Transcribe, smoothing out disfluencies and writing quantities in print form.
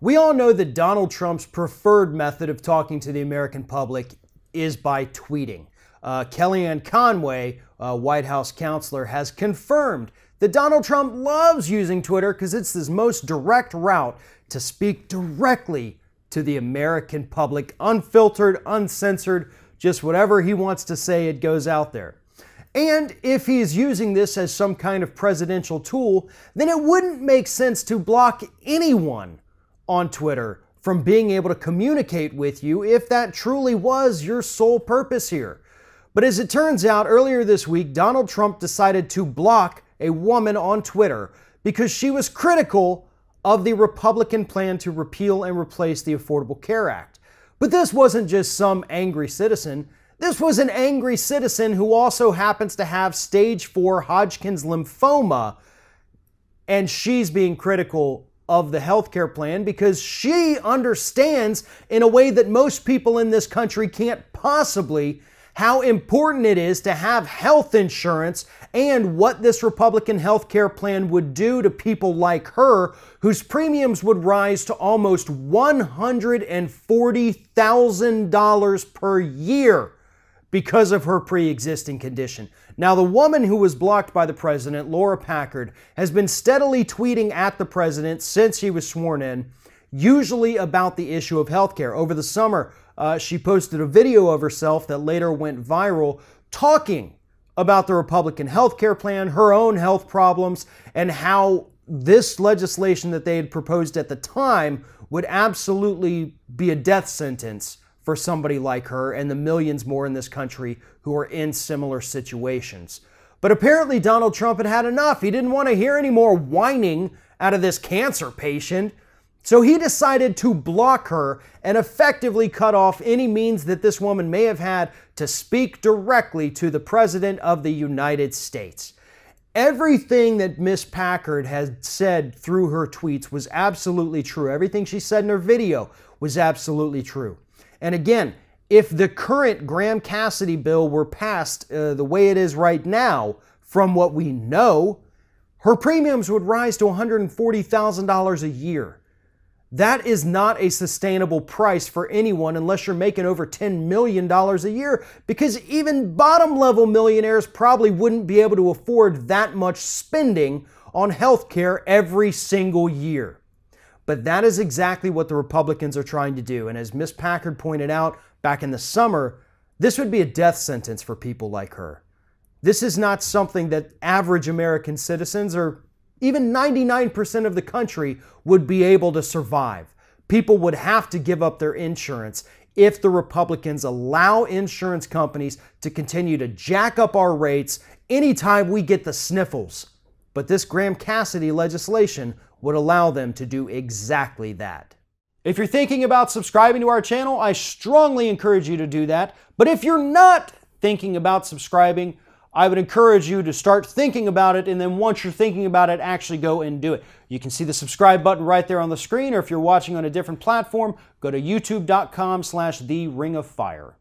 We all know that Donald Trump's preferred method of talking to the American public is by tweeting. Kellyanne Conway, a White House counselor, has confirmed that Donald Trump loves using Twitter because it's his most direct route to speak directly to the American public, unfiltered, uncensored, just whatever he wants to say, it goes out there. And if he's using this as some kind of presidential tool, then it wouldn't make sense to block anyone on Twitter from being able to communicate with you if that truly was your sole purpose here. But as it turns out, earlier this week, Donald Trump decided to block a woman on Twitter because she was critical of the Republican plan to repeal and replace the Affordable Care Act. But this wasn't just some angry citizen. This was an angry citizen who also happens to have stage 4 Hodgkin's lymphoma, and she's being critical of the healthcare plan because she understands in a way that most people in this country can't possibly how important it is to have health insurance and what this Republican healthcare plan would do to people like her whose premiums would rise to almost $140,000 per year because of her pre-existing condition. Now, the woman who was blocked by the president, Laura Packard, has been steadily tweeting at the president since he was sworn in, usually about the issue of healthcare. Over the summer, she posted a video of herself that later went viral talking about the Republican healthcare plan, her own health problems, and how this legislation that they had proposed at the time would absolutely be a death sentence for somebody like her and the millions more in this country who are in similar situations. But apparently Donald Trump had had enough. He didn't want to hear any more whining out of this cancer patient. So he decided to block her and effectively cut off any means that this woman may have had to speak directly to the President of the United States. Everything that Miss Packard had said through her tweets was absolutely true. Everything she said in her video was absolutely true. And again, if the current Graham Cassidy bill were passed the way it is right now, from what we know, her premiums would rise to $140,000 a year. That is not a sustainable price for anyone unless you're making over $10 million a year, because even bottom-level millionaires probably wouldn't be able to afford that much spending on healthcare every single year. But that is exactly what the Republicans are trying to do. And as Ms. Packard pointed out back in the summer, this would be a death sentence for people like her. This is not something that average American citizens or even 99% of the country would be able to survive. People would have to give up their insurance if the Republicans allow insurance companies to continue to jack up our rates anytime we get the sniffles. But this Graham Cassidy legislation would allow them to do exactly that. If you're thinking about subscribing to our channel, I strongly encourage you to do that. But if you're not thinking about subscribing, I would encourage you to start thinking about it, and then once you're thinking about it, actually go and do it. You can see the subscribe button right there on the screen, or if you're watching on a different platform, go to youtube.com/theringoffire.